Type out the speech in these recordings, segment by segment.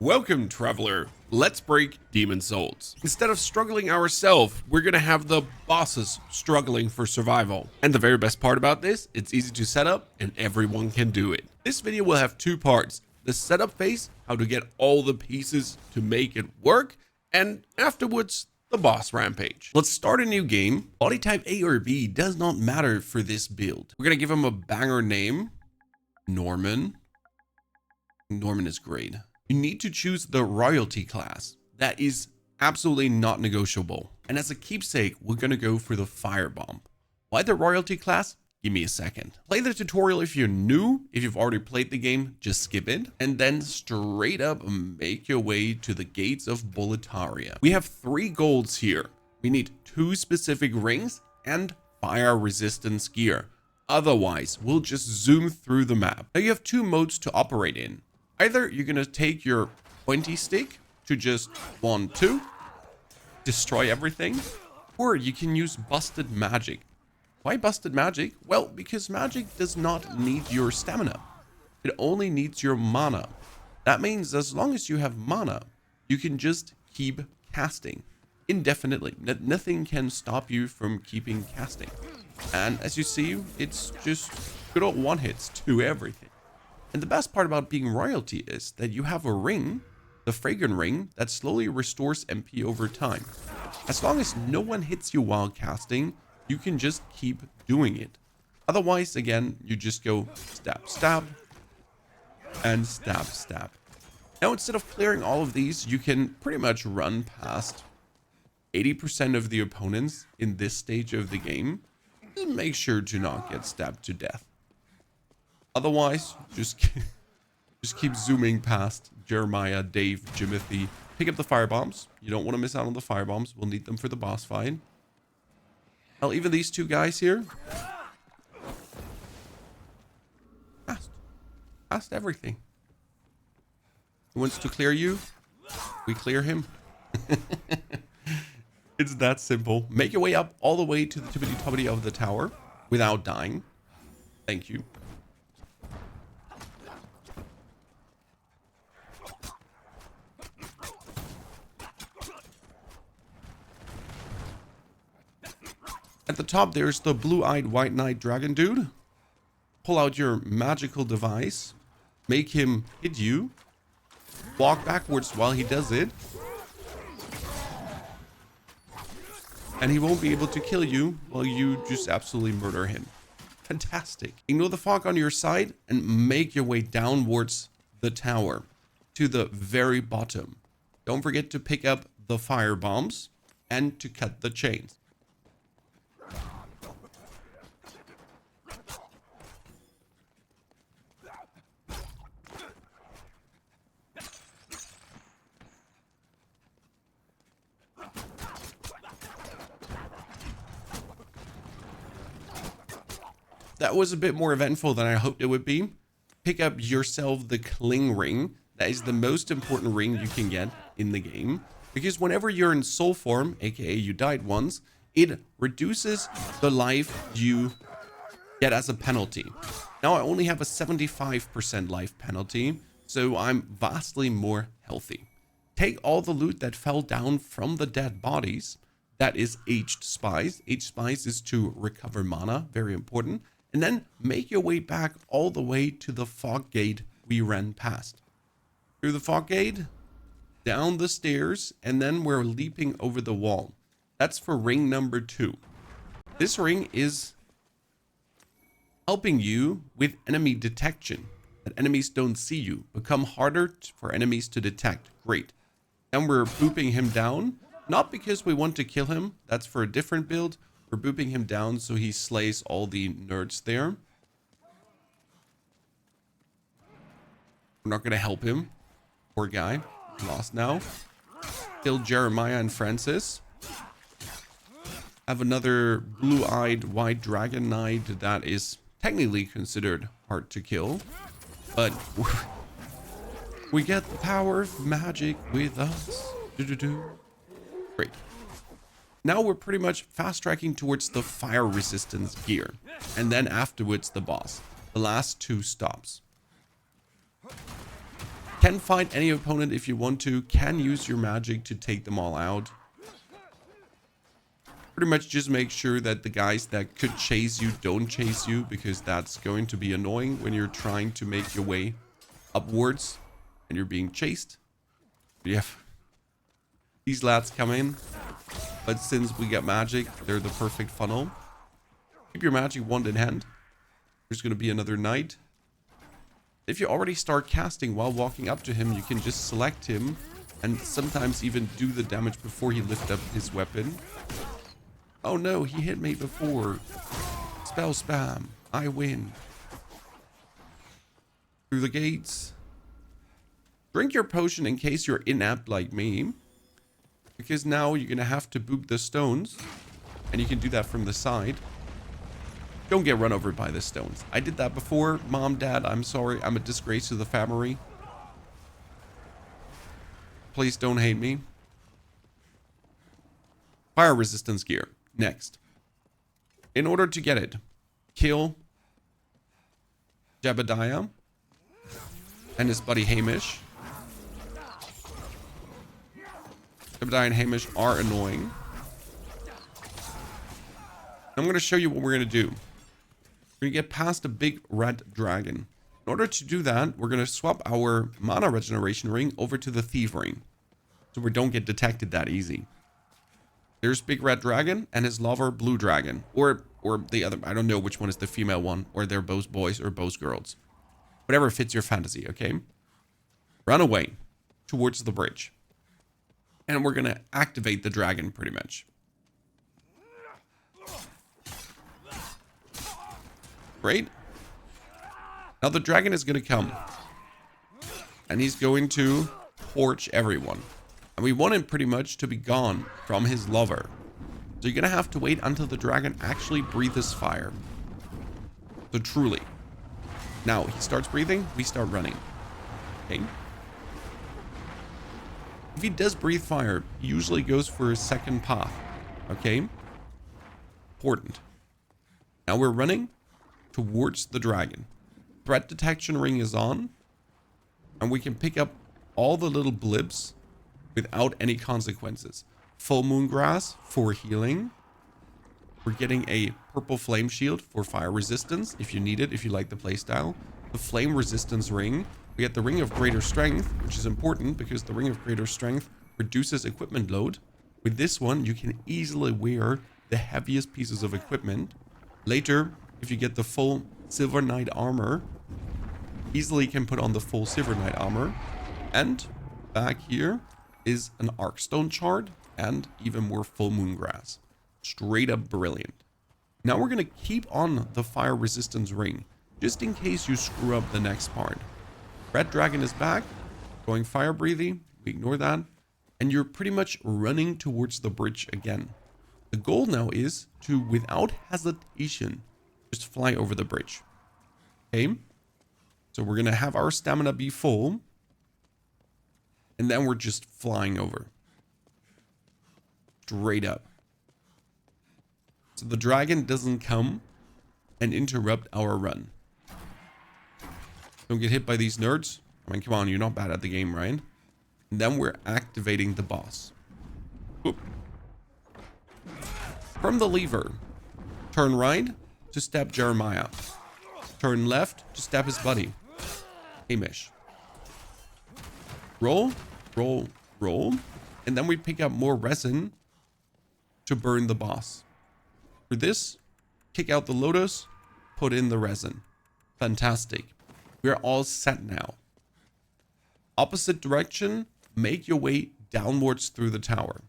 Welcome, traveler. Let's break demon souls. Instead of struggling ourselves, we're gonna have the bosses struggling for survival. And the very best part about this, it's easy to set up and everyone can do it. This video will have two parts. The setup phase, how to get all the pieces to make it work, and afterwards, the boss rampage. Let's start a new game. Body type A or B does not matter for this build. We're gonna give him a banger name. Norman. Norman is great. You need to choose the royalty class. That is absolutely not negotiable. And as a keepsake, we're gonna go for the firebomb. Why the royalty class? Give me a second. Play the tutorial if you're new. If you've already played the game, just skip it. And then straight up make your way to the gates of Boletaria. We have 3 goals here. We need 2 specific rings and fire resistance gear. Otherwise, we'll just zoom through the map. Now you have 2 modes to operate in. Either you're gonna take your pointy stick to just 1, 2, destroy everything, or you can use busted magic. Why busted magic? Well, because magic does not need your stamina. It only needs your mana. That means as long as you have mana, you can just keep casting indefinitely. Nothing can stop you from keeping casting. And as you see, it's just good old one-hits to everything. And the best part about being royalty is that you have a ring, the fragrant ring, that slowly restores MP over time. As long as no one hits you while casting, you can just keep doing it. Otherwise, again, you just go stab, stab, and stab, stab. Now, instead of clearing all of these, you can pretty much run past 80% of the opponents in this stage of the game. And make sure to not get stabbed to death. Otherwise, just keep zooming past Jeremiah, Dave, Jimothy. Pick up the firebombs. You don't want to miss out on the firebombs. We'll need them for the boss fight. Hell, even these 2 guys here. Past everything. Who wants to clear you? We clear him. It's that simple. Make your way up all the way to the tippity-toppity of the tower without dying. Thank you. At the top, there's the blue-eyed white knight dragon dude. Pull out your magical device. Make him hit you. Walk backwards while he does it. And he won't be able to kill you while you just absolutely murder him. Fantastic. Ignore the fog on your side and make your way downwards the tower to the very bottom. Don't forget to pick up the fire bombs and to cut the chains. That was a bit more eventful than I hoped it would be. Pick up yourself the cling ring. That is the most important ring you can get in the game. Because whenever you're in soul form, aka you died once, it reduces the life you get as a penalty. Now I only have a 75% life penalty, so I'm vastly more healthy. Take all the loot that fell down from the dead bodies. That is aged spice. Aged spice is to recover mana, very important. And then make your way back all the way to the fog gate we ran past. Through the fog gate, down the stairs, and then we're leaping over the wall. That's for ring number 2. This ring is helping you with enemy detection. That enemies don't see you. Become harder for enemies to detect. Great. And we're booping him down. Not because we want to kill him. That's for a different build. We're booping him down so he slays all the nerds there. We're not going to help him. Poor guy. Lost now. Kill Jeremiah and Francis. Have another blue-eyed white dragon knight that is technically considered hard to kill. But we get the power of magic with us. Great. Now we're pretty much fast tracking towards the fire resistance gear. And then afterwards the boss. The last 2 stops. Can fight any opponent if you want to. Can use your magic to take them all out. Pretty much just make sure that the guys that could chase you don't chase you, because that's going to be annoying when you're trying to make your way upwards and you're being chased. Yeah. These lads come in, but since we got magic, they're the perfect funnel. Keep your magic wand in hand. There's going to be another knight. If you already start casting while walking up to him, you can just select him and sometimes even do the damage before he lifts up his weapon. Oh no, he hit me before. Spell spam. I win. Through the gates. Drink your potion in case you're inept like me, because now you're going to have to boop the stones, and you can do that from the side. Don't get run over by the stones. I did that before. Mom, Dad, I'm sorry. I'm a disgrace to the family. Please don't hate me. Fire resistance gear. Next. In order to get it, kill Jebediah and his buddy Hamish. Jebediah and Hamish are annoying. I'm going to show you what we're going to do. We're going to get past a big red dragon. In order to do that, we're going to swap our mana regeneration ring over to the thief ring, so we don't get detected that easy. There's big red dragon and his lover blue dragon, or the other. I don't know which one is the female one, or they're both boys or both girls. Whatever fits your fantasy, okay? Run away towards the bridge. And we're going to activate the dragon pretty much. Great. Now the dragon is going to come. And he's going to torch everyone. And we want him pretty much to be gone from his lover. So you're going to have to wait until the dragon actually breathes fire. So truly. Now he starts breathing, we start running. Okay. If he does breathe fire, he usually goes for a second path. Okay. Important. Now we're running towards the dragon. Threat detection ring is on. And we can pick up all the little blips without any consequences. Full moon grass for healing. We're getting a purple flame shield for fire resistance if you need it, if you like the playstyle. The flame resistance ring. We get the ring of greater strength, which is important because the ring of greater strength reduces equipment load. With this one, you can easily wear the heaviest pieces of equipment. Later, if you get the full Silver Knight armor, easily can put on the full Silver Knight armor. And back here is an Arkstone shard and even more full moon grass. Straight up brilliant. Now we're going to keep on the fire resistance ring, just in case you screw up the next part. Red dragon is back, going fire breathing. We ignore that. And you're pretty much running towards the bridge again. The goal now is to, without hesitation, just fly over the bridge. Okay? So we're going to have our stamina be full. And then we're just flying over. Straight up. So the dragon doesn't come and interrupt our run. Don't get hit by these nerds. I mean, come on, you're not bad at the game, right? And then we're activating the boss. Whoop. From the lever, turn right to stab Jeremiah. Turn left to stab his buddy, Hamish. Roll, roll, roll. And then we pick up more resin to burn the boss. For this, kick out the lotus, put in the resin. Fantastic. We're all set now. Opposite direction, make your way downwards through the tower.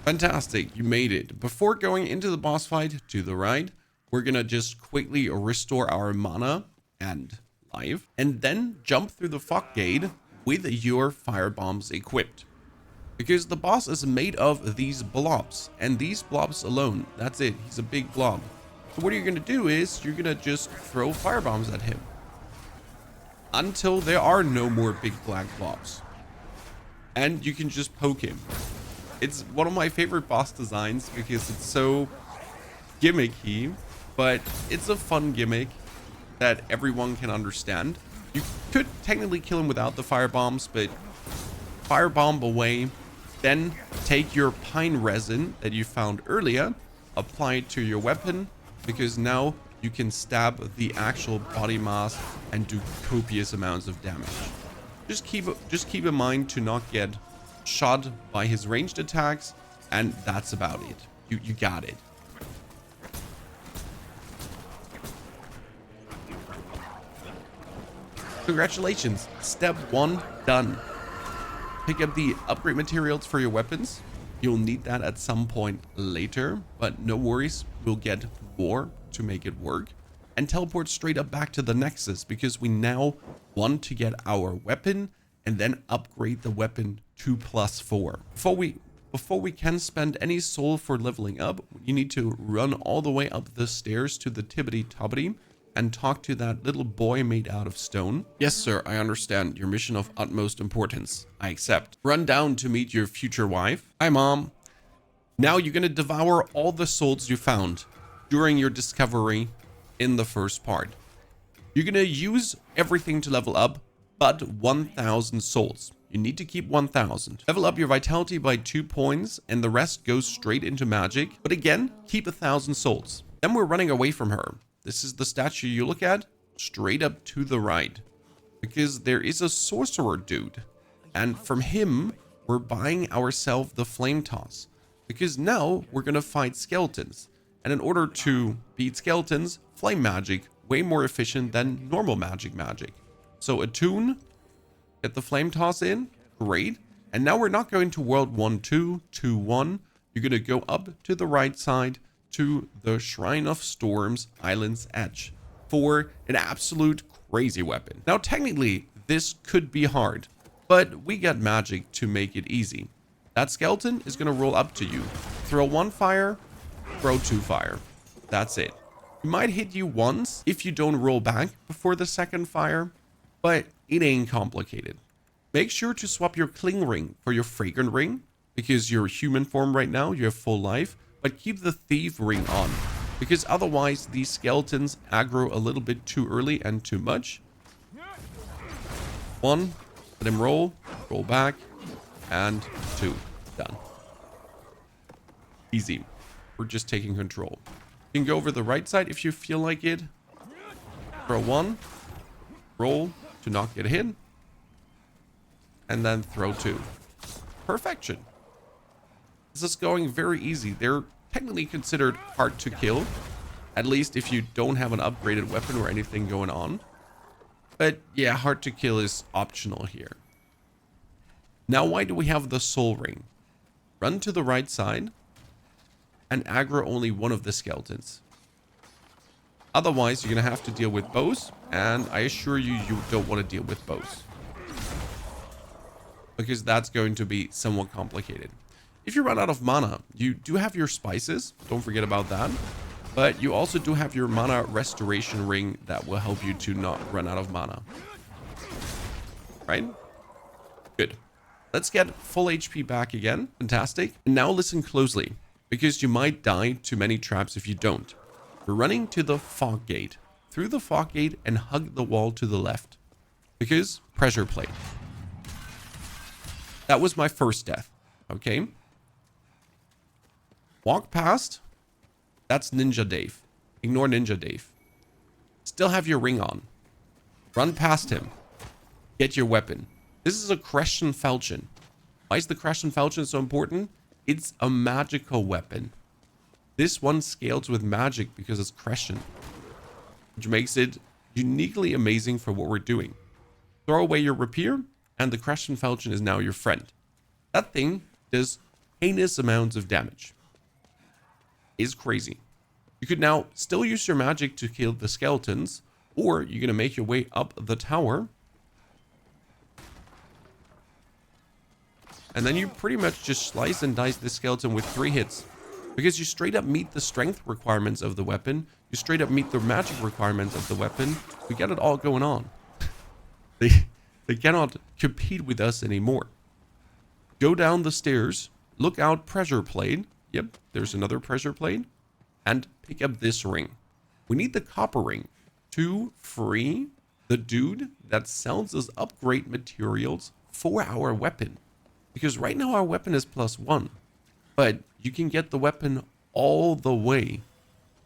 Fantastic, you made it. Before going into the boss fight to the right, we're gonna just quickly restore our mana and life, and then jump through the fog gate with your fire bombs equipped. because the boss is made of these blobs, and these blobs alone, that's it. He's a big blob. So what you're going to do is you're going to just throw fire bombs at him until there are no more big black blobs, and you can just poke him. It's one of my favorite boss designs because it's so gimmicky, but it's a fun gimmick that everyone can understand. You could technically kill him without the fire bombs, but firebomb away, then take your pine resin that you found earlier, apply it to your weapon, because now you can stab the actual body mass and do copious amounts of damage. Just keep in mind to not get shot by his ranged attacks, and that's about it. You got it. Congratulations, step 1 done. Pick up the upgrade materials for your weapons. You'll need that at some point later, but no worries, we'll get more to make it work. And teleport straight up back to the Nexus, because we now want to get our weapon and then upgrade the weapon to +4. Before we can spend any soul for leveling up, you need to run all the way up the stairs to the Tibbity Tobbity and talk to that little boy made out of stone. Yes, sir, I understand. Your mission of utmost importance. I accept. Run down to meet your future wife. Hi, Mom. Now you're gonna devour all the souls you found during your discovery in the first part. You're gonna use everything to level up, but 1,000 souls. You need to keep 1,000. Level up your vitality by 2 points, and the rest goes straight into magic. But again, keep 1,000 souls. Then we're running away from her. This is the statue you look at, straight up to the right. Because there is a sorcerer dude. And from him, we're buying ourselves the flame toss. Because now we're gonna fight skeletons. And in order to beat skeletons, flame magic, way more efficient than normal magic. So attune, get the flame toss in, great. And now we're not going to world 1-2, 2-1. You're gonna go up to the right side to the Shrine of Storms Island's Edge for an absolute crazy weapon. Now technically this could be hard, but we got magic to make it easy. That skeleton is gonna roll up to you, throw 1 fire, throw 2 fire. That's it. It might hit you once if you don't roll back before the second fire, but it ain't complicated. Make sure to swap your cling ring for your fragrant ring, because you're human form right now, you have full life, but keep the thief ring on, because otherwise these skeletons aggro a little bit too early and too much. 1, let him roll back, and 2, done. Easy. We're just taking control. You can go over the right side if you feel like it. Throw 1, roll to not get hit, and then throw 2. Perfection. This is going very easy. They're technically considered hard to kill, at least if you don't have an upgraded weapon or anything going on. But yeah, hard to kill is optional here. Now, why do we have the soul ring? Run to the right side and aggro only one of the skeletons. Otherwise, you're gonna have to deal with bows, and I assure you, you don't want to deal with bows, because that's going to be somewhat complicated. If you run out of mana, you do have your spices, don't forget about that, but you also do have your mana restoration ring that will help you to not run out of mana. Right? Good. Let's get full HP back again. Fantastic. And now listen closely, because you might die to many traps if you don't. We're running to the fog gate. Through the fog gate and hug the wall to the left, because pressure plate. That was my first death. Okay. Walk past. That's Ninja Dave. Ignore Ninja Dave. Still have your ring on. Run past him. Get your weapon. This is a Crescent Falchion. Why is the Crescent Falchion so important? It's a magical weapon. This one scales with magic because it's Crescent, which makes it uniquely amazing for what we're doing. Throw away your rapier, and the Crescent Falchion is now your friend. That thing does heinous amounts of damage. It's crazy. You could now still use your magic to kill the skeletons, or you're going to make your way up the tower And then you pretty much just slice and dice this skeleton with 3 hits. Because you straight up meet the strength requirements of the weapon. You straight up meet the magic requirements of the weapon. We got it all going on. They cannot compete with us anymore. Go down the stairs. Look out, pressure plate. Yep, there's another pressure plate. And pick up this ring. We need the copper ring to free the dude that sells us upgrade materials for our weapon. Because right now our weapon is +1. But you can get the weapon all the way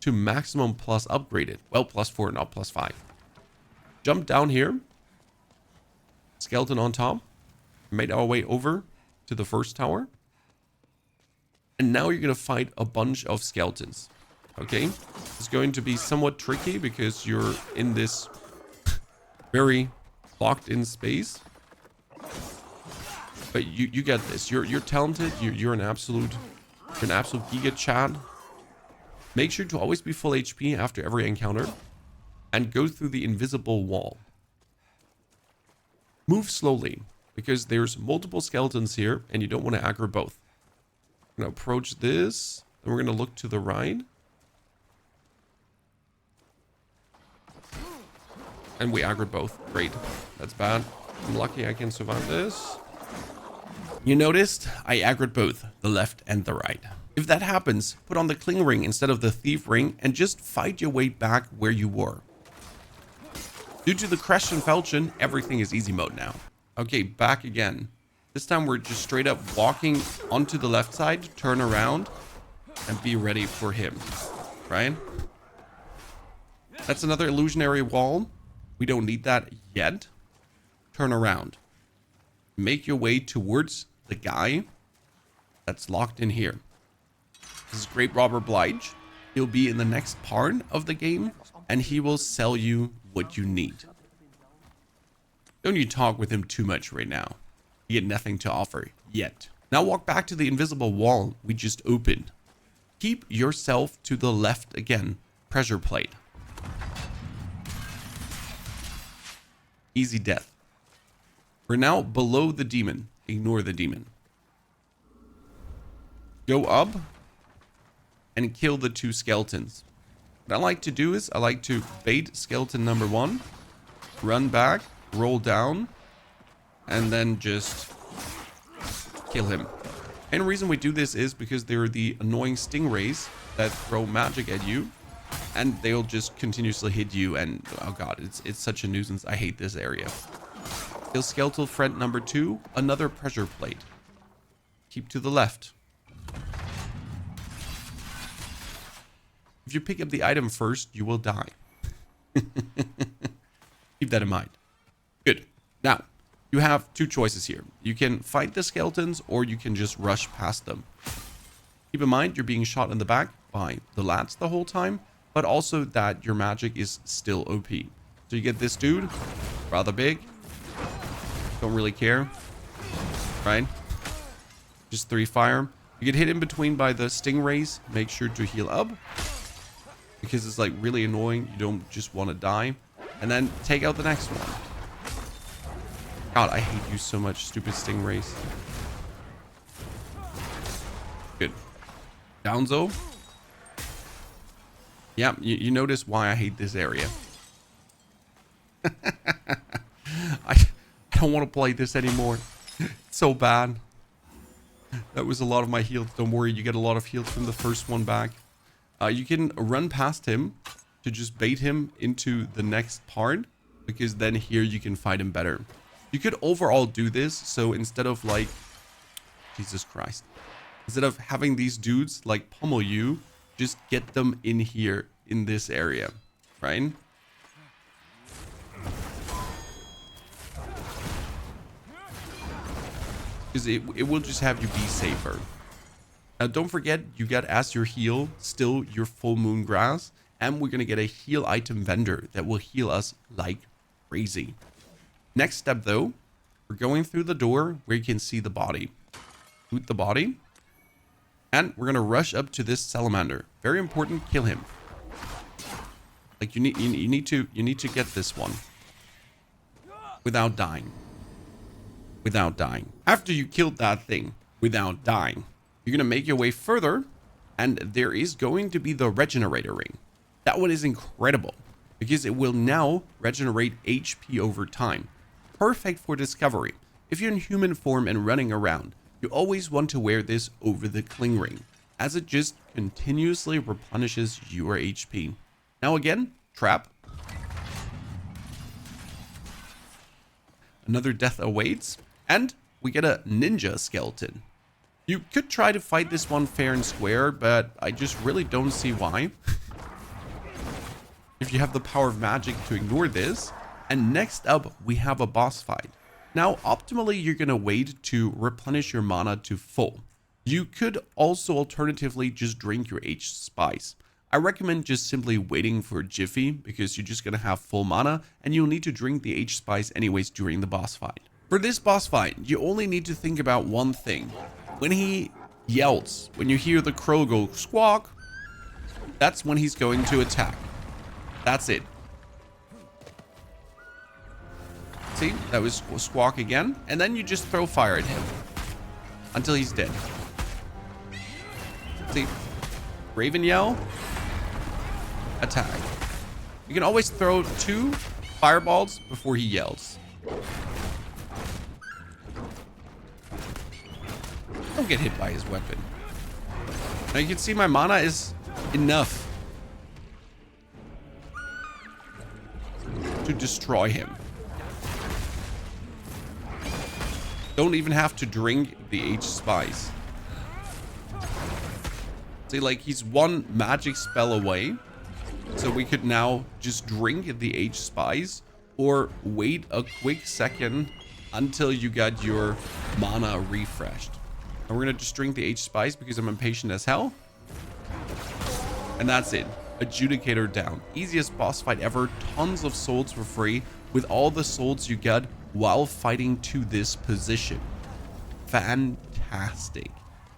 to maximum plus upgraded. Well, +4, not +5. Jump down here. Skeleton on top. Made our way over to the first tower. And now you're going to fight a bunch of skeletons. Okay? It's going to be somewhat tricky because you're in this very locked in space. But you get this. You're talented. You're an absolute giga Chad. Make sure to always be full HP after every encounter. And go through the invisible wall. Move slowly. Because there's multiple skeletons here. And you don't want to aggro both. We're going to approach this. Then we're going to look to the right. And we aggroed both. Great. That's bad. I'm lucky I can survive this. You noticed? I aggroed both, the left and the right. If that happens, put on the cling ring instead of the thief ring and just fight your way back where you were. Due to the crash and falchion, everything is easy mode now. Okay, back again. This time we're just straight up walking onto the left side, turn around, and be ready for him. Right? That's another illusionary wall. We don't need that yet. Turn around. Make your way towards the guy that's locked in here. This is Great Robber Blige. He'll be in the next part of the game, and he will sell you what you need. Don't you talk with him too much right now. You get nothing to offer yet. Now walk back to the invisible wall we just opened. Keep yourself to the left again. Pressure plate. Easy death. We're now below the demon. Ignore the demon. Go up and kill the 2 skeletons. What I like to do is I like to bait skeleton number 1, run back, roll down, and then just kill him. And the reason we do this is because there are the annoying stingrays that throw magic at you, and they'll just continuously hit you, and oh god, it's such a nuisance. I hate this area. Kill skeletal friend number 2, another pressure plate. Keep to the left. If you pick up the item first, you will die. Keep that in mind. Good. Now, you have 2 choices here. You can fight the skeletons, or you can just rush past them. Keep in mind, you're being shot in the back by the lads the whole time, but also that your magic is still OP. So you get this dude, rather big. Don't really care. Right? Just 3 fire. You get hit in between by the stingrays. Make sure to heal up. Because it's like really annoying. You don't just want to die. And then take out the next one. God, I hate you so much, stupid stingrays. Good. Downzo. Yeah, you notice why I hate this area. I don't want to play this anymore. It's so bad. That was a lot of my heals. Don't worry, you get a lot of heals from the first one back. You can run past him to just bait him into the next part, because then here you can fight him better. You could overall do this, so instead of like, Jesus Christ, instead of having these dudes like pummel you, just get them in here in this area, right? Because it will just have you be safer. Now don't forget, you get as your heal still your full moon grass, and we're gonna get a heal item vendor that will heal us like crazy. Next step though, we're going through the door where you can see the body. Loot the body, and we're gonna rush up to this salamander. Very important, kill him. Like you need to get this one without dying. without dying. After you killed that thing without dying, you're going to make your way further, and there is going to be the regenerator ring. That one is incredible because it will now regenerate HP over time. Perfect for discovery. If you're in human form and running around, you always want to wear this over the cling ring, as it just continuously replenishes your HP. Now again, trap. Another death awaits, and we get a ninja skeleton. You could try to fight this one fair and square, but I just really don't see why. If you have the power of magic to ignore this. And next up, we have a boss fight. Now, optimally, you're going to wait to replenish your mana to full. You could also alternatively just drink your H spice. I recommend just simply waiting for Jiffy because you're just going to have full mana and you'll need to drink the H spice anyways during the boss fight. For this boss fight, you only need to think about one thing. When he yells, when you hear the crow go squawk, that's when he's going to attack. That's it. See, that was squawk again. And then you just throw fire at him until he's dead. See, Raven yell, attack. You can always throw 2 fireballs before he yells. Don't get hit by his weapon. Now you can see my mana is enough to destroy him. Don't even have to drink the H spice. See, like, he's one magic spell away. So we could now just drink the H spice or wait a quick second until you got your mana refreshed. And we're gonna just drink the H spice because I'm impatient as hell. And that's it. Adjudicator down. Easiest boss fight ever. Tons of souls for free with all the souls you get while fighting to this position. Fantastic.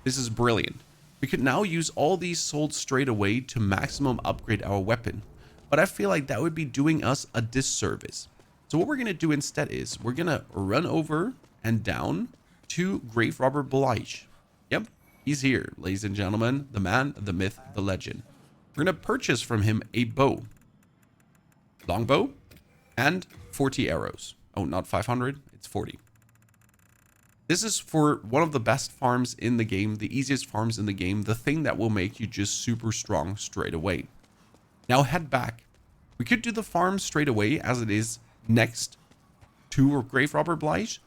This is brilliant. We could now use all these souls straight away to maximum upgrade our weapon. But I feel like that would be doing us a disservice. So what we're going to do instead is we're going to run over and down to Grave Robber Boletaria. Yep, he's here, ladies and gentlemen. The man, the myth, the legend. We're going to purchase from him a bow, longbow, and 40 arrows. Oh, not 500, it's 40. This is for one of the best farms in the game, the easiest farms in the game, the thing that will make you just super strong straight away. Now head back. We could do the farm straight away as it is next to Grave Robber Boletaria,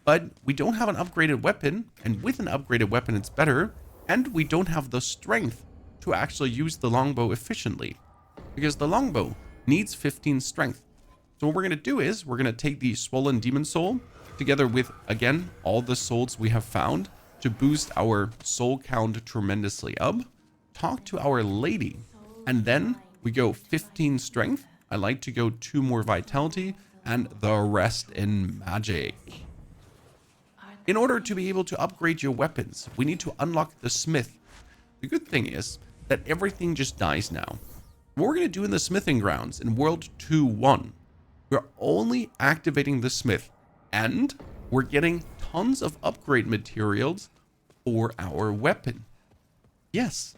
but we don't have an upgraded weapon, and with an upgraded weapon it's better, and we don't have the strength to actually use the longbow efficiently, because the longbow needs 15 strength. So what we're going to do is we're going to take the swollen demon soul together with, again, all the souls we have found to boost our soul count tremendously up, talk to our lady, and then we go 15 strength. I like to go 2 more vitality and the rest in magic. In order to be able to upgrade your weapons, we need to unlock the smith. The good thing is that everything just dies now. What we're going to do in the smithing grounds in World 2.1, we're only activating the smith and we're getting tons of upgrade materials for our weapon. Yes,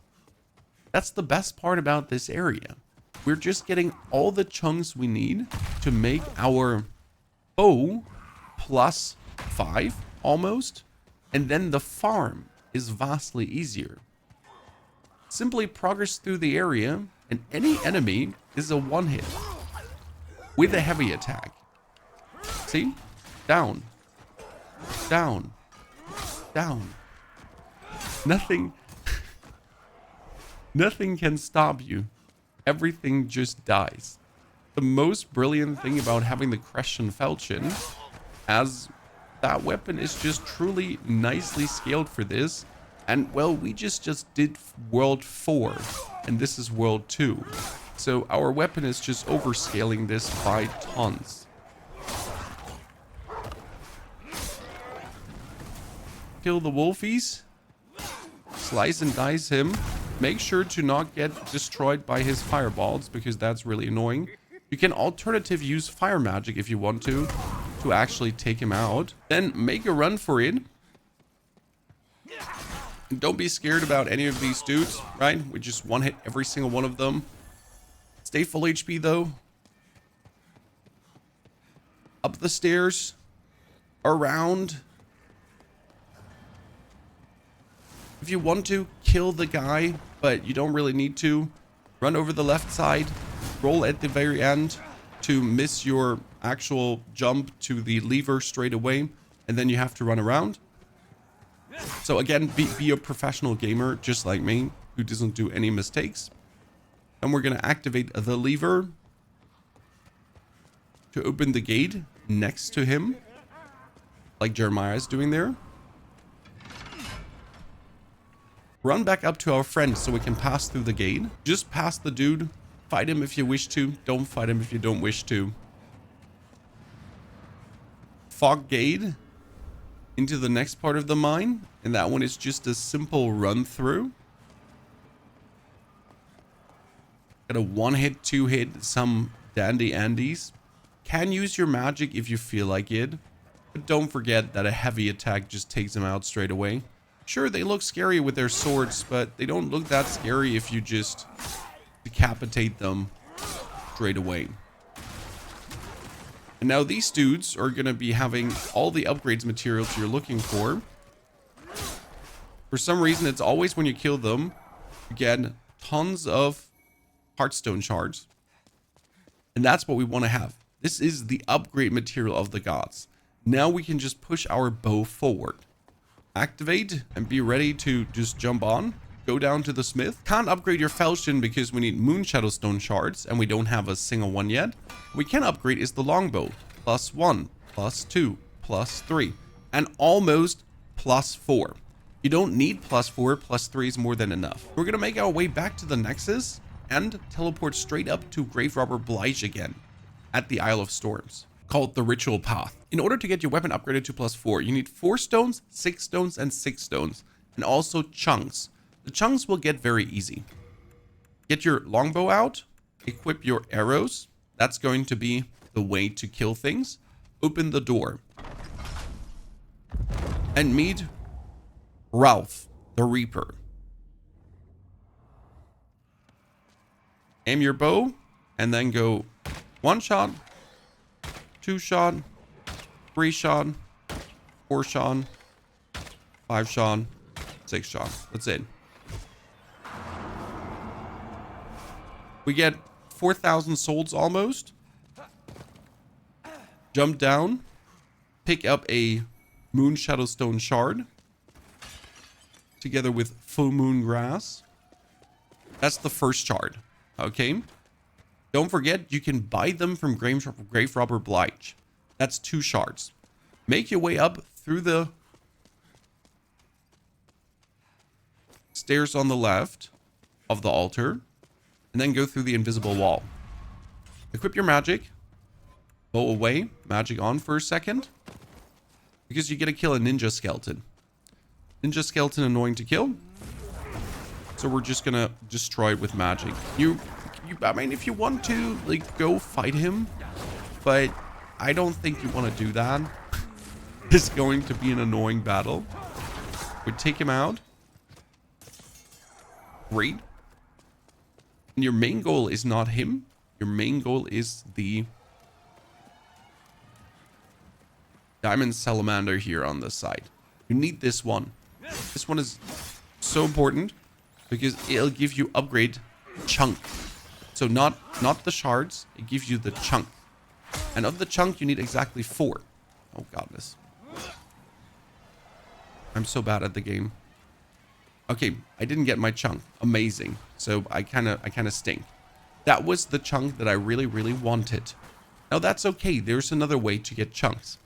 that's the best part about this area. We're just getting all the chunks we need to make our bow plus 5 almost, and then the farm is vastly easier. Simply progress through the area and any enemy is a one hit with a heavy attack. See? Down, down, down. Nothing can stop you. Everything just dies. The most brilliant thing about having the Crescent Falchion, as that weapon is just truly nicely scaled for this. And well, we just did World 4 and this is World 2. So our weapon is just overscaling this by tons. Kill the wolfies. Slice and dice him. Make sure to not get destroyed by his fireballs because that's really annoying. You can alternative use fire magic if you want to. to actually take him out, then make a run for it. And don't be scared about any of these dudes, right? We just one hit every single one of them. Stay full HP though. Up the stairs. Around. If you want to, kill the guy, but you don't really need to. Run over the left side. Roll at the very end to miss your actual jump to the lever straight away. And then you have to run around. So again, be a professional gamer just like me, who doesn't do any mistakes. And we're going to activate the lever to open the gate next to him, like Jeremiah is doing there. Run back up to our friend so we can pass through the gate. Just pass the dude. Fight him if you wish to. Don't fight him if you don't wish to. Fog gate into the next part of the mine, and that one is just a simple run through. Got a 1-hit, 2-hit, some dandy Andes. Can use your magic if you feel like it, but don't forget that a heavy attack just takes them out straight away. Sure, they look scary with their swords, but they don't look that scary if you just decapitate them straight away. And now these dudes are going to be having all the upgrades materials you're looking for. For some reason, it's always when you kill them, you get tons of heartstone shards. And that's what we want to have. This is the upgrade material of the gods. Now we can just push our bow forward. Activate and be ready to just jump on. Go down to the smith. Can't upgrade your falchion because we need moon shadowstone shards and we don't have a single one yet. What we can upgrade is the longbow. +1, +2, +3, and almost +4. You don't need +4, +3 is more than enough. We're gonna make our way back to the Nexus and teleport straight up to Grave Robber Blige again at the Isle of Storms, called the Ritual Path. In order to get your weapon upgraded to +4, you need 4 stones, 6 stones, and 6 stones, and also chunks. The chunks will get very easy. Get your longbow out, equip your arrows. That's going to be the way to kill things. Open the door. And meet Ralph, the Reaper. Aim your bow, and then go 1 shot, 2 shot, 3 shot, 4 shot, 5 shot, 6 shot. That's it. We get 4,000 souls almost. Jump down. Pick up a moon shadowstone shard. Together with full moon grass. That's the first shard. Okay. Don't forget, you can buy them from Grave Robber Blige. That's 2 shards. Make your way up through the stairs on the left of the altar. And then go through the invisible wall. Equip your magic. Bow away. Magic on for a second. Because you get to kill a ninja skeleton. Ninja skeleton annoying to kill. So we're just gonna destroy it with magic. I mean, if you want to, like, go fight him. But I don't think you want to do that. It's going to be an annoying battle. We take him out. Great. And your main goal is not him. Your main goal is the diamond salamander here on this side. You need this one. This one is so important because it'll give you upgrade chunk. So not the shards, it gives you the chunk. And of the chunk, you need exactly 4. Oh, godness. I'm so bad at the game. Okay, I didn't get my chunk. Amazing. So I kind of stink. That was the chunk that I really, really wanted. Now that's okay. There's another way to get chunks.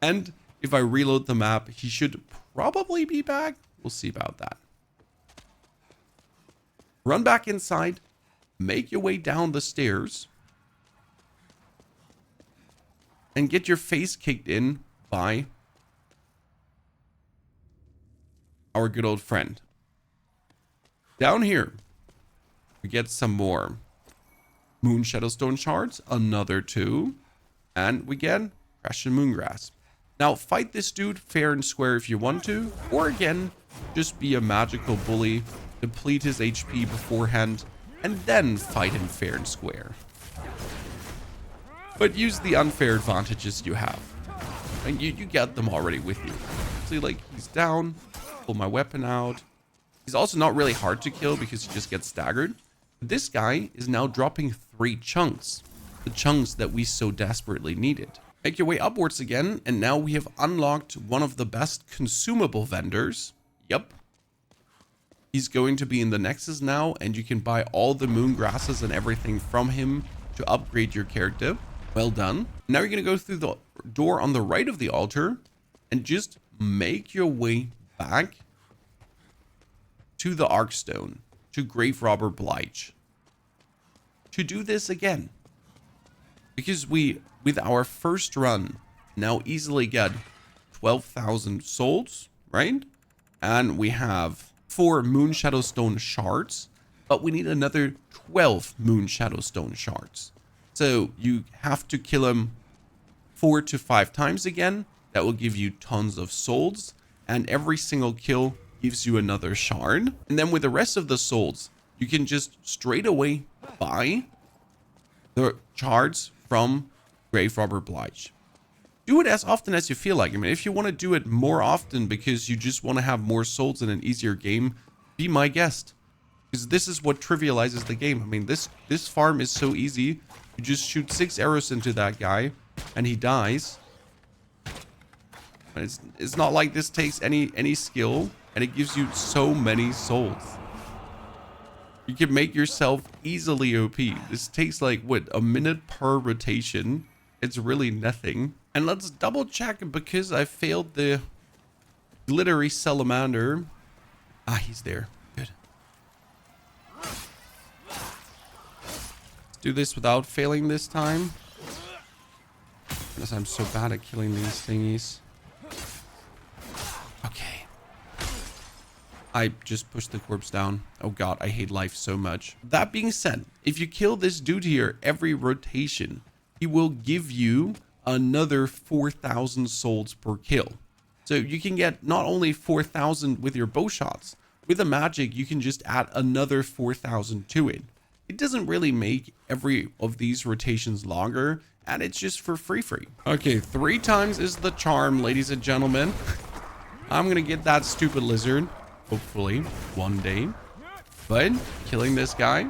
And if I reload the map, he should probably be back. We'll see about that. Run back inside. Make your way down the stairs. And get your face kicked in by our good old friend. Down here, we get some more moon shadowstone shards. Another 2. And we get Crash and Moongrass. Now, fight this dude fair and square if you want to, or again, just be a magical bully, deplete his HP beforehand, and then fight him fair and square. But use the unfair advantages you have. And you get them already with you. See, like, he's down, pull my weapon out. He's also not really hard to kill because he just gets staggered. This guy is now dropping 3 chunks. The chunks that we so desperately needed. Make your way upwards again, and now we have unlocked one of the best consumable vendors. Yep. He's going to be in the Nexus now, and you can buy all the moon grasses and everything from him to upgrade your character. Well done. Now you're going to go through the door on the right of the altar and just make your way back to the Arkstone, to Grave Robber Blige. To do this again. Because we, with our first run, now easily get 12,000 souls, right? And we have 4 Moon Shadowstone shards, but we need another 12 Moon Shadowstone shards. So you have to kill him 4 to 5 times again. That will give you tons of souls, and every single kill gives you another shard. And then with the rest of the souls, you can just straight away buy the shards from Grave Robber Blige. Do it as often as you feel like. I mean, if you want to do it more often because you just want to have more souls in an easier game, be my guest. Because this is what trivializes the game. I mean, this farm is so easy. You just shoot 6 arrows into that guy and he dies. It's not like this takes any skill, and it gives you so many souls. You can make yourself easily OP. This takes like, what, a minute per rotation. It's really nothing. And let's double check, because I failed the glittery salamander. Ah, he's there. Good. Let's do this without failing this time. Because I'm so bad at killing these thingies. Okay. I just pushed the corpse down. Oh god, I hate life so much. That being said, if you kill this dude here every rotation, he will give you another 4,000 souls per kill. So you can get not only 4,000 with your bow shots, with a magic you can just add another 4,000 to it. It doesn't really make every of these rotations longer, and it's just for free. Okay, 3 times is the charm, ladies and gentlemen. I'm gonna get that stupid lizard, hopefully, one day. But killing this guy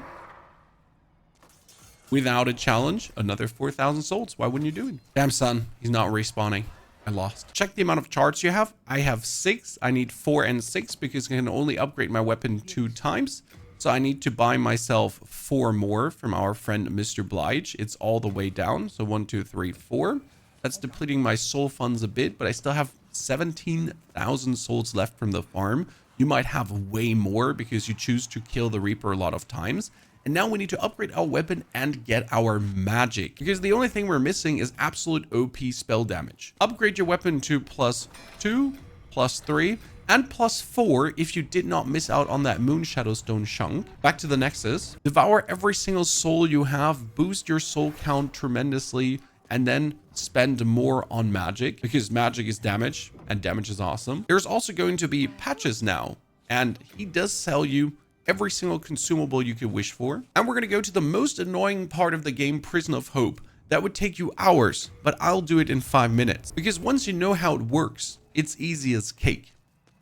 without a challenge, another 4,000 souls. Why wouldn't you do it? Damn, son, he's not respawning. I lost. Check the amount of shards you have. I have 6. I need 4 and 6 because I can only upgrade my weapon 2 times. So I need to buy myself 4 more from our friend Mr. Blige. It's all the way down. So 1, 2, 3, 4. That's depleting my soul funds a bit, but I still have 17,000 souls left from the farm. You might have way more because you choose to kill the Reaper a lot of times. And now we need to upgrade our weapon and get our magic, because the only thing we're missing is absolute OP spell damage. Upgrade your weapon to +2, +3, and +4 if you did not miss out on that Moon Shadowstone chunk. Back to the Nexus. Devour every single soul you have, boost your soul count tremendously, and then spend more on magic, because magic is damage, and damage is awesome. There's also going to be patches now, and he does sell you every single consumable you could wish for. And we're going to go to the most annoying part of the game, Prison of Hope. That would take you hours, but I'll do it in 5 minutes. Because once you know how it works, it's easy as cake.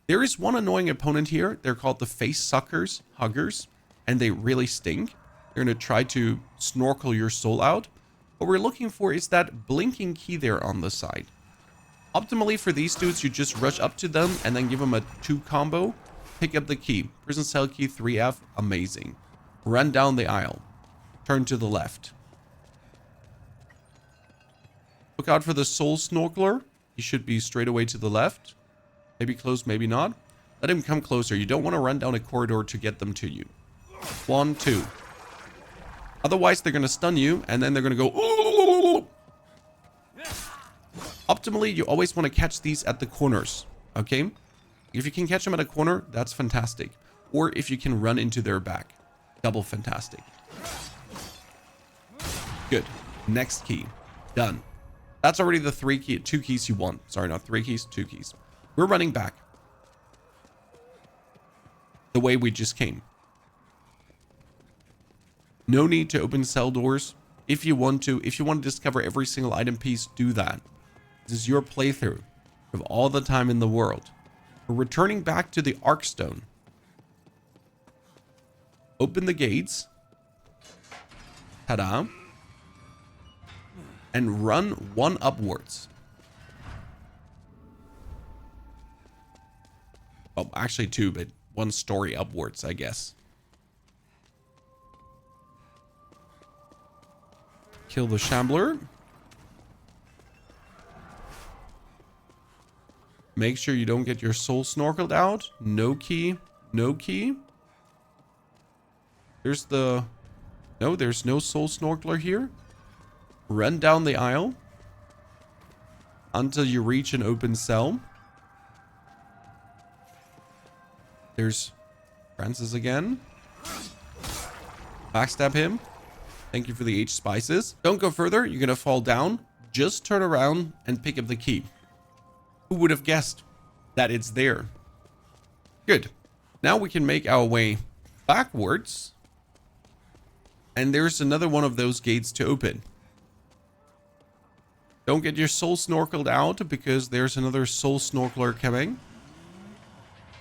There is one annoying opponent here. They're called the Face Suckers, Huggers, and they really stink. They're going to try to snorkel your soul out. What we're looking for is that blinking key there on the side. Optimally for these dudes, you just rush up to them and then give them a 2 combo. Pick up the key. Prison cell key 3F. Amazing. Run down the aisle. Turn to the left. Look out for the soul snorkeler. He should be straight away to the left. Maybe close, maybe not. Let him come closer. You don't want to run down a corridor to get them to you. 1, 2. Otherwise, they're going to stun you, and then they're going to go... Ooh! Optimally, you always want to catch these at the corners. Okay? If you can catch them at a corner, that's fantastic. Or if you can run into their back. Double fantastic. Good. Next key. Done. That's already the two keys you want. Sorry, not 3 keys, 2 keys. We're running back the way we just came. No need to open cell doors. If you want to discover every single item piece, do that. This is your playthrough. You have all the time in the world. We're returning back to the Arkstone. Open the gates. Ta-da. And run 1 upwards. Well, actually 2, but 1 story upwards, I guess. Kill the Shambler. Make sure you don't get your soul snorkeled out. No key. No key. There's the... No, there's no soul snorkeler here. Run down the aisle until you reach an open cell. There's Francis again. Backstab him. Thank you for the H spices. Don't go further. You're going to fall down. Just turn around and pick up the key. Who would have guessed that it's there? Good. Now we can make our way backwards. And there's another one of those gates to open. Don't get your soul snorkeled out because there's another soul snorkeler coming.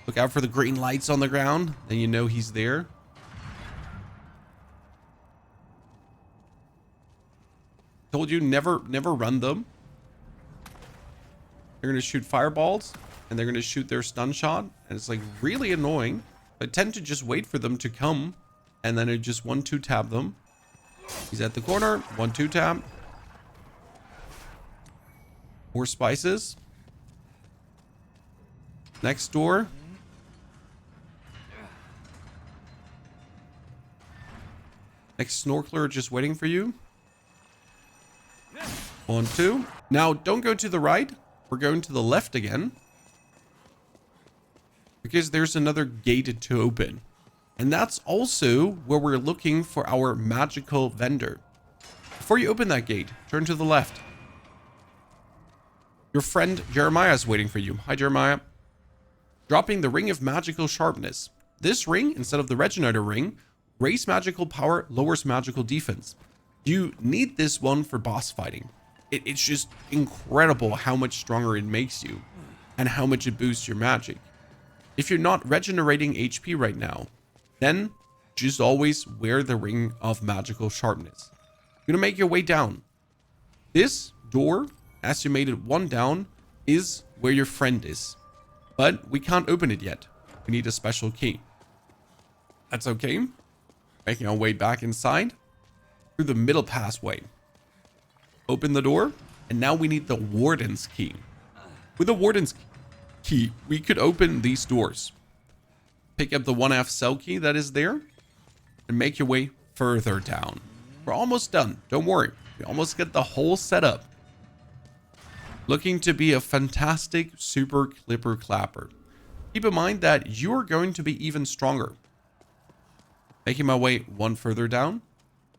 Look out for the green lights on the ground. Then you know he's there. Told you never run them. They're going to shoot fireballs and they're going to shoot their stun shot. And it's like really annoying. I tend to just wait for them to come and then I just 1-2 tap them. He's at the corner. 1-2 tap. More spices. Next door. Next snorkeler just waiting for you. 1-2. Now, don't go to the right. We're going to the left again. Because there's another gate to open. And that's also where we're looking for our magical vendor. Before you open that gate, turn to the left. Your friend Jeremiah is waiting for you. Hi, Jeremiah. Dropping the Ring of Magical Sharpness. This ring, instead of the Regenerator ring, raise magical power, lowers magical defense. You need this one for boss fighting. It's just incredible how much stronger it makes you and how much it boosts your magic. If you're not regenerating HP right now, then just always wear the Ring of Magical Sharpness. You're gonna make your way down. This door, as you made it 1 down, is where your friend is. But we can't open it yet. We need a special key. That's okay. Making our way back inside through the middle passageway. Open the door, and now we need the Warden's key. With the Warden's key, we could open these doors. Pick up the 1F cell key that is there, and make your way further down. We're almost done. Don't worry. We almost get the whole setup. Looking to be a fantastic super clipper clapper. Keep in mind that you're going to be even stronger. Making my way 1 further down.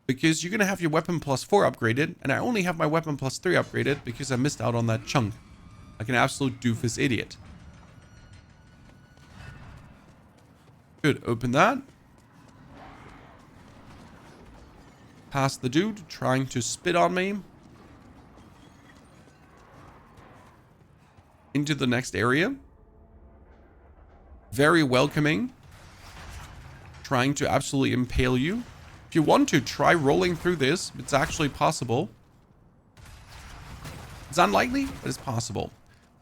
Because you're going to have your weapon +4 upgraded. And I only have my weapon +3 upgraded because I missed out on that chunk. Like an absolute doofus idiot. Good. Open that. Past the dude trying to spit on me. Into the next area. Very welcoming. Trying to absolutely impale you. If you want to, try rolling through this. It's actually possible. It's unlikely, but it's possible.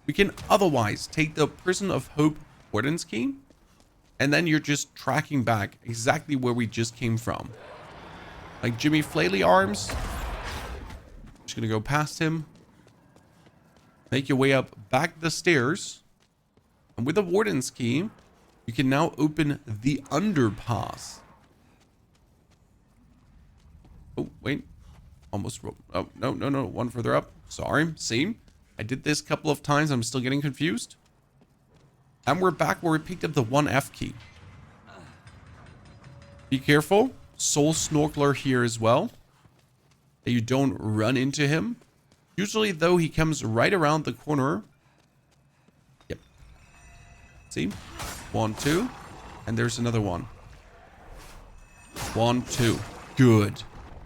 We can otherwise take the Prison of Hope Warden's key. And then you're just tracking back exactly where we just came from. Like Jimmy Flaley arms. Just gonna go past him. Make your way up back the stairs. And with the Warden's key, you can now open the underpass. Oh, wait. Almost. Oh, no. 1 further up. Sorry. See? I did this a couple of times. I'm still getting confused. And we're back where we picked up the 1F key. Be careful. Soul Snorkeler here as well. That you don't run into him. Usually, though, he comes right around the corner. Yep. See? 1, 2. And there's another one. 1, 2. Good.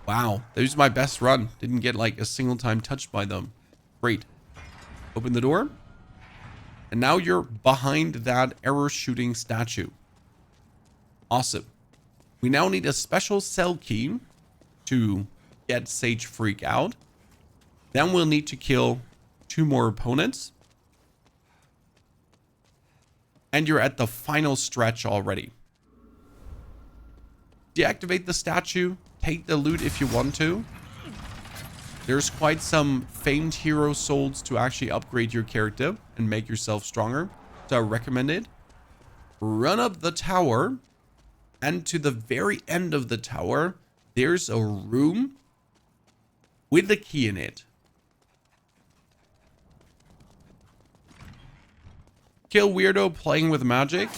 Wow. That was my best run. Didn't get like a single time touched by them. Great. Open the door. And now you're behind that error shooting statue. Awesome. We now need a special cell key to get Sage Freak out. Then we'll need to kill 2 more opponents. And you're at the final stretch already. Deactivate the statue. Take the loot if you want to. There's quite some famed hero souls to actually upgrade your character and make yourself stronger. So I recommend it. Run up the tower. And to the very end of the tower, there's a room with a key in it. Kill Weirdo playing with magic.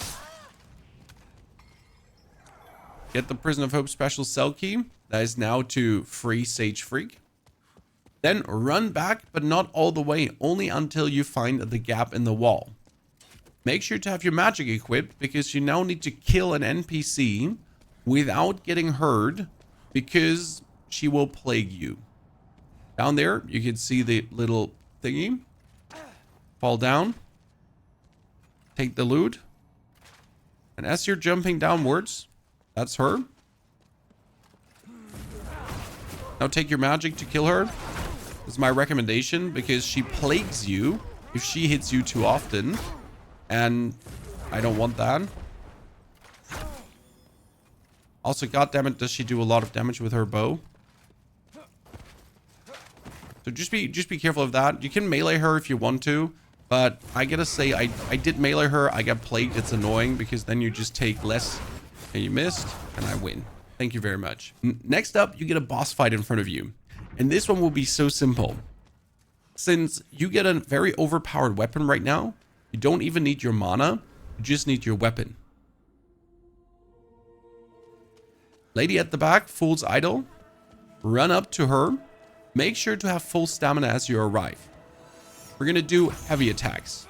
Get the Prison of Hope special cell key. That is now to free Sage Freak. Then run back, but not all the way, only until you find the gap in the wall. Make sure to have your magic equipped, because you now need to kill an NPC without getting hurt, because she will plague you. Down there, you can see the little thingy. Fall down. Take the loot. And as you're jumping downwards, that's her. Now take your magic to kill her. This is my recommendation, because she plagues you if she hits you too often. And I don't want that. Also, goddammit, does she do a lot of damage with her bow? So just be careful of that. You can melee her if you want to, but I gotta say, I did melee her. I got plagued. It's annoying because then you just take less. And you missed, and I win. Thank you very much. Next up, you get a boss fight in front of you. And this one will be so simple. Since you get a very overpowered weapon right now, you don't even need your mana. You just need your weapon. Lady at the back, Fool's Idol. Run up to her. Make sure to have full stamina as you arrive. We're going to do heavy attacks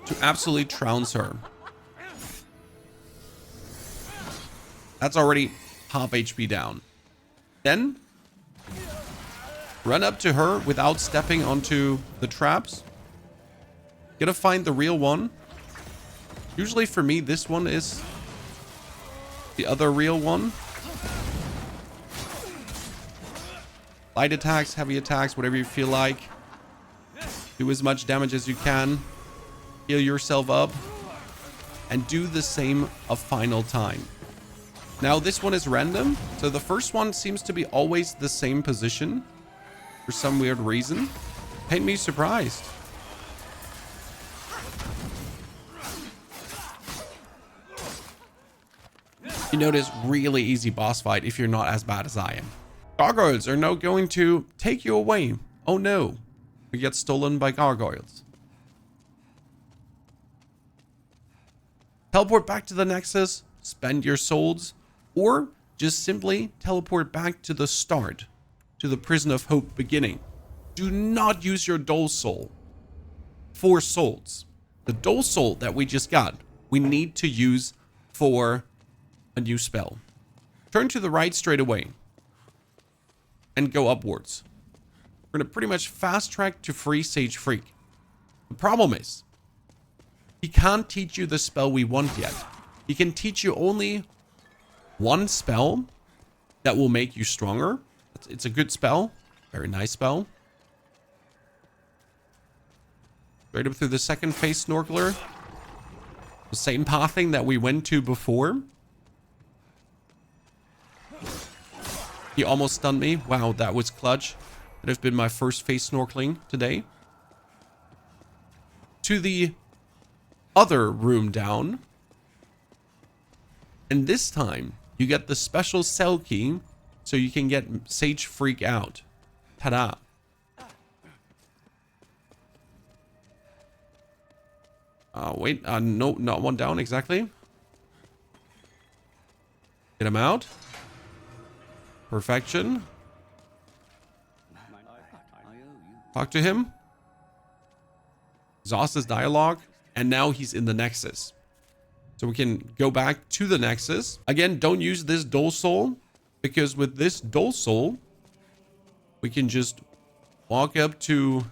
to absolutely trounce her. That's already half HP down. Then, run up to her without stepping onto the traps. Gotta find the real one. Usually for me, this one is the other real one. Light attacks, heavy attacks, whatever you feel like. Do as much damage as you can. Heal yourself up. And do the same a final time. Now this one is random, so the first one seems to be always the same position for some weird reason. Paint me surprised. You notice, really easy boss fight if you're not as bad as I am. Gargoyles are now going to take you away. Oh no, we get stolen by gargoyles. Teleport back to the Nexus, spend your souls, or just simply teleport back to the start, to the Prison of Hope beginning. Do not use your Dole Soul for souls. The Dole Soul that we just got, we need to use for a new spell. Turn to the right straight away and go upwards. We're going to pretty much fast track to free Sage Freak. The problem is, he can't teach you the spell we want yet. He can teach you only one spell that will make you stronger. It's a good spell. Very nice spell. Straight up through the second phase snorkeler. The same pathing that we went to before. He almost stunned me. Wow, that was clutch. That has been my first phase snorkeling today. To the other room down. And this time, you get the special cell key so you can get Sage Freak out. Ta-da. Wait, no, not one down exactly. Get him out. Perfection. Talk to him. Exhaust his dialogue. And now he's in the Nexus. So we can go back to the Nexus. Again, don't use this Dull Soul. Because with this Dull Soul, we can just walk up to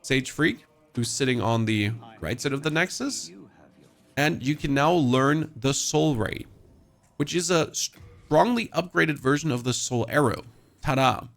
Sage Freak, who's sitting on the right side of the Nexus. And you can now learn the Soul Ray, which is a strongly upgraded version of the Soul Arrow. Ta-da!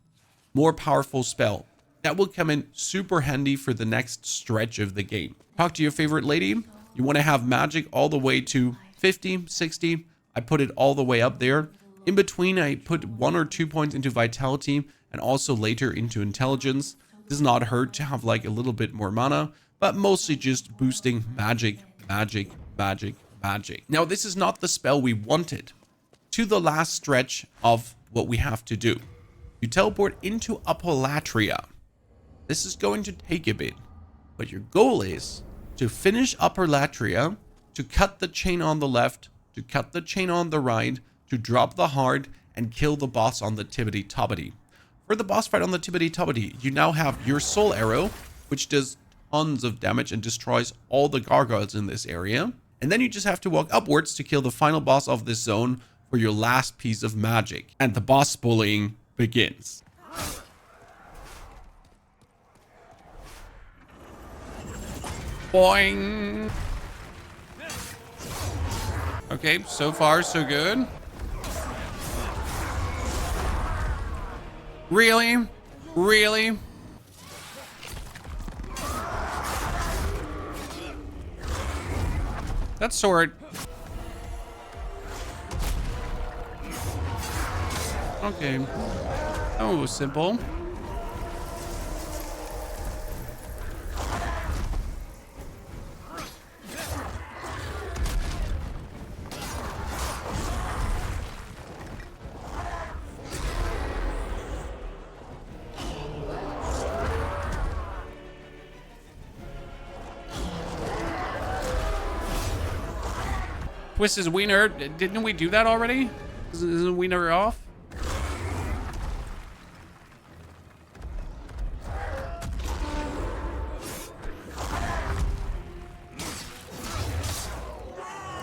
More powerful spell. That will come in super handy for the next stretch of the game. Talk to your favorite lady. You want to have magic all the way to 50, 60. I put it all the way up there. In between, I put 1 or 2 points into vitality and also later into intelligence. Does not hurt to have like a little bit more mana, but mostly just boosting magic, magic, magic, magic. Now, this is not the spell we wanted. To the last stretch of what we have to do. You teleport into Boletaria. This is going to take a bit, but your goal is to finish Boletaria, to cut the chain on the left, to cut the chain on the right, to drop the heart, and kill the boss on the Tibbity Tobbity. For the boss fight on the Tibbity Tobbity, you now have your Soul Arrow, which does tons of damage and destroys all the gargoyles in this area. And then you just have to walk upwards to kill the final boss of this zone for your last piece of magic. And the boss bullying begins. Boing! Okay, so far so good. Really? Really? That sword. Okay. That one was simple. Twist his wiener. Didn't we do that already? Isn't the wiener off?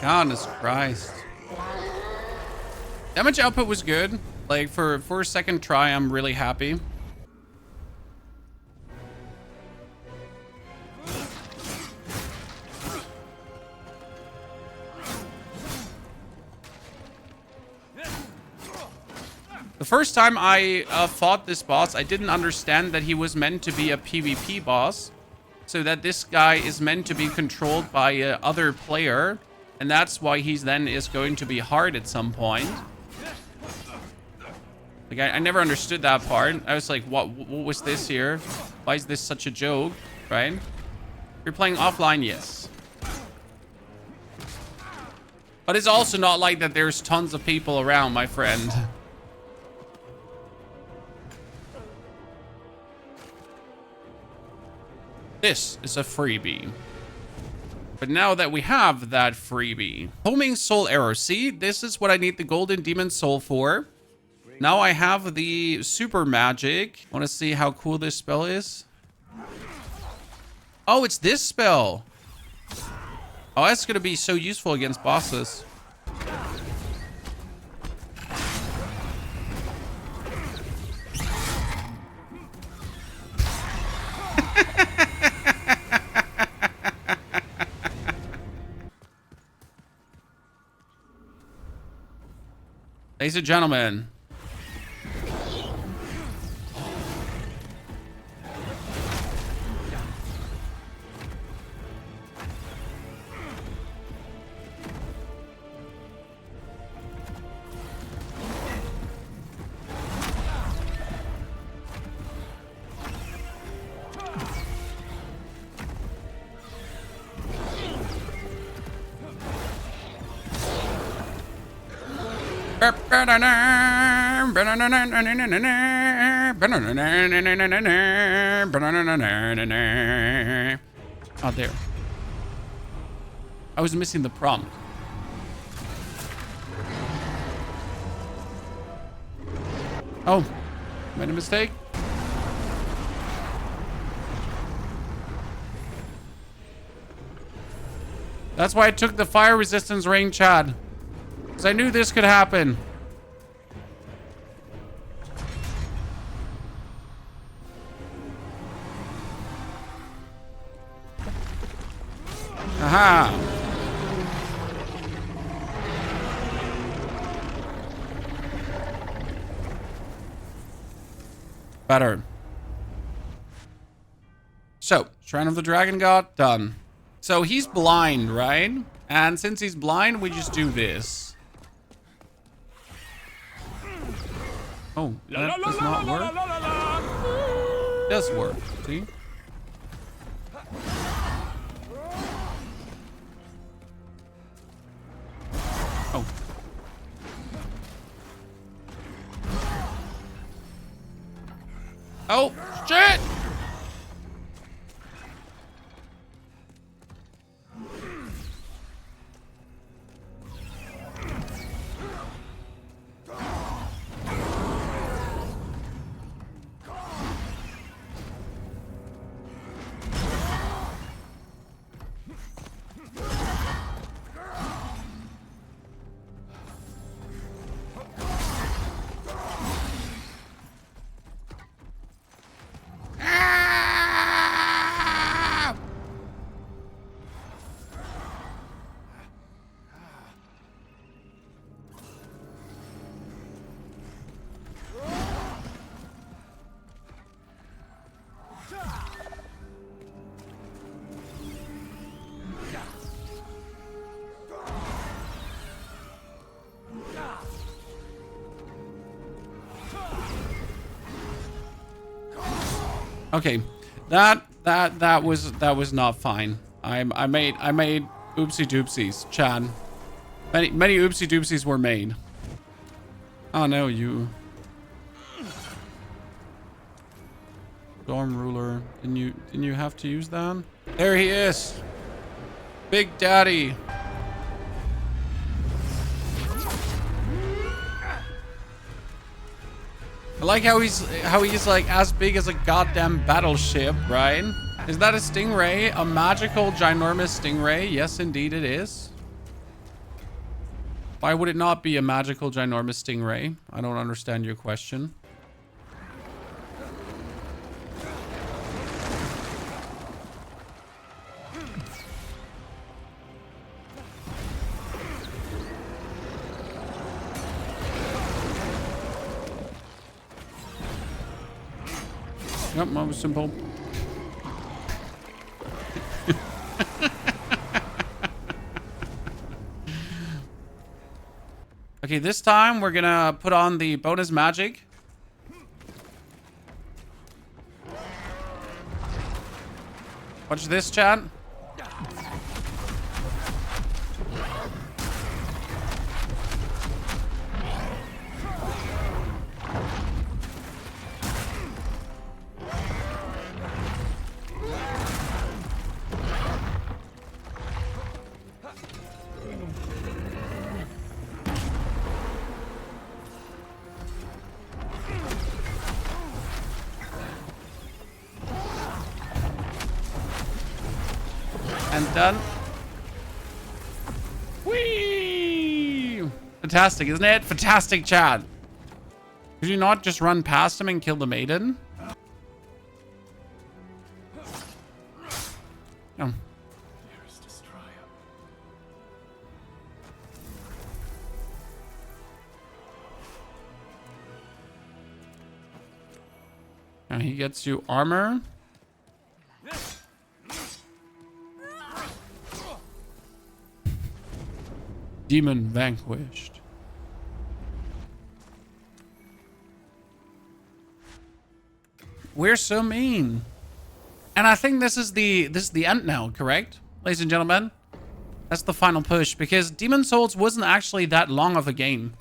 Goodness Christ. Damage output was good. Like for a second try, I'm really happy. The first time I fought this boss, I didn't understand that he was meant to be a PvP boss. So that this guy is meant to be controlled by a other player. And that's why he's then is going to be hard at some point. Like, I never understood that part. I was like, what was this here? Why is this such a joke, right? If you're playing offline, yes. But it's also not like that there's tons of people around, my friend. This is a freebie. But now that we have that freebie, homing soul arrow. See, this is what I need the golden demon soul for. Now I have the super magic. Want to see how cool this spell is? Oh, it's this spell. Oh, that's going to be so useful against bosses. Ladies and gentlemen. Oh, there. I was missing the prompt. Oh, made a mistake. That's why I took the fire resistance ring, Chad. Because I knew this could happen. Aha! Better. So, Shrine of the Dragon God, done. So he's blind, right? And since he's blind, we just do this. Oh, that does not work. It does work, see? Oh. Oh, shit! Okay, that was not fine. I made oopsie doopsies, Chad. Many oopsie doopsies were made. Oh no, you Storm Ruler. Didn't you have to use that? There he is. Big Daddy. I like how he's like as big as a goddamn battleship, right? Is that a stingray? A magical ginormous stingray? Yes, indeed it is. Why would it not be a magical ginormous stingray? I don't understand your question. Yep, that was simple. Okay, this time we're gonna put on the bonus magic. Watch this, chat. And done. Whee! Fantastic, isn't it? Fantastic, Chad. Could you not just run past him and kill the maiden? No. Now he gets you armor. Demon vanquished. We're so mean. And I think this is the end now, correct? Ladies and gentlemen. That's the final push, because Demon Souls wasn't actually that long of a game.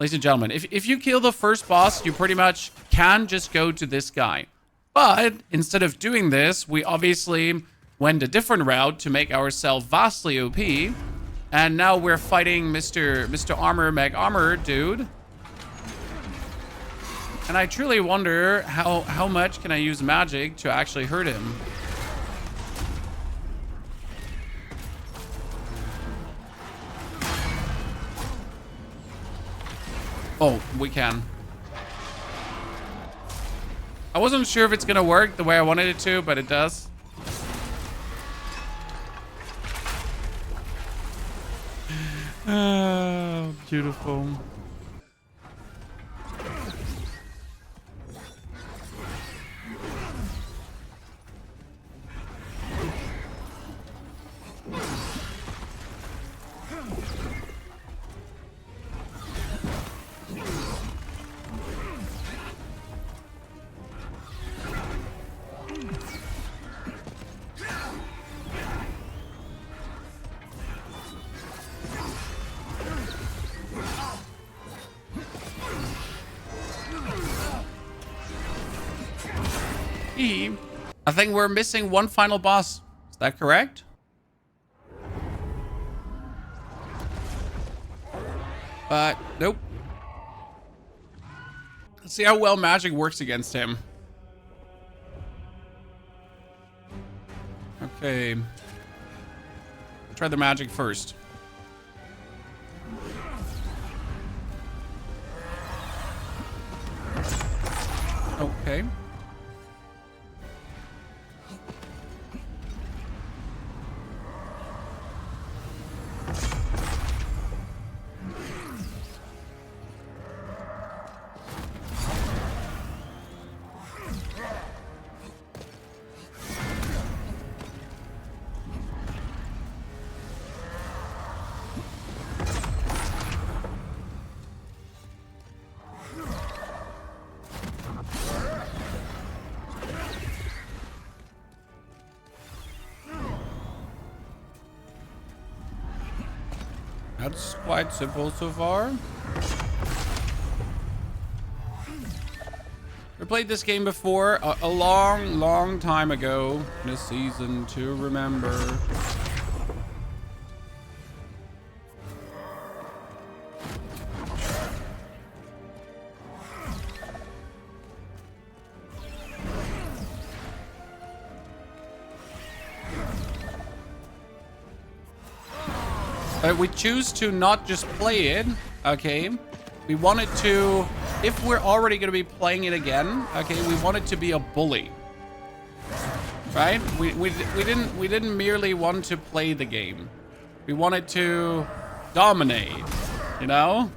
Ladies and gentlemen, if you kill the first boss, you pretty much can just go to this guy. But instead of doing this, we obviously went a different route to make ourselves vastly OP. And now we're fighting Mr. Armor Meg Armor dude. And I truly wonder how much can I use magic to actually hurt him. Oh, we can. I wasn't sure if it's gonna work the way I wanted it to, but it does. Oh, beautiful. I think we're missing one final boss. Is that correct? But nope. Let's see how well magic works against him. Okay. Try the magic first. Okay. That's quite simple so far. We played this game before a long time ago in a season to remember. We choose to not just play it, okay? We wanted to, if we're already going to be playing it again, okay, we want it to be a bully, right? We didn't merely want to play the game. We wanted to dominate, you know?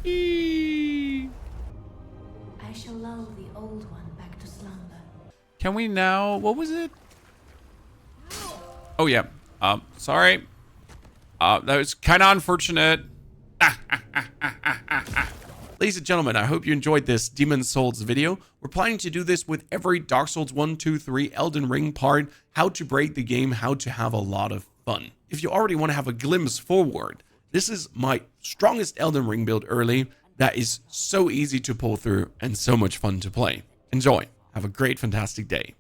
Whee! I shall lull the old one back to slumber. Can we now? What was it? Oh yeah. Sorry. That was kind of unfortunate. Ladies and gentlemen, I hope you enjoyed this Demon Souls video. We're planning to do this with every Dark Souls 1, 2, 3 Elden Ring part, how to break the game, how to have a lot of fun. If you already want to have a glimpse forward, this is my strongest Elden Ring build early that is so easy to pull through and so much fun to play. Enjoy. Have a great, fantastic day.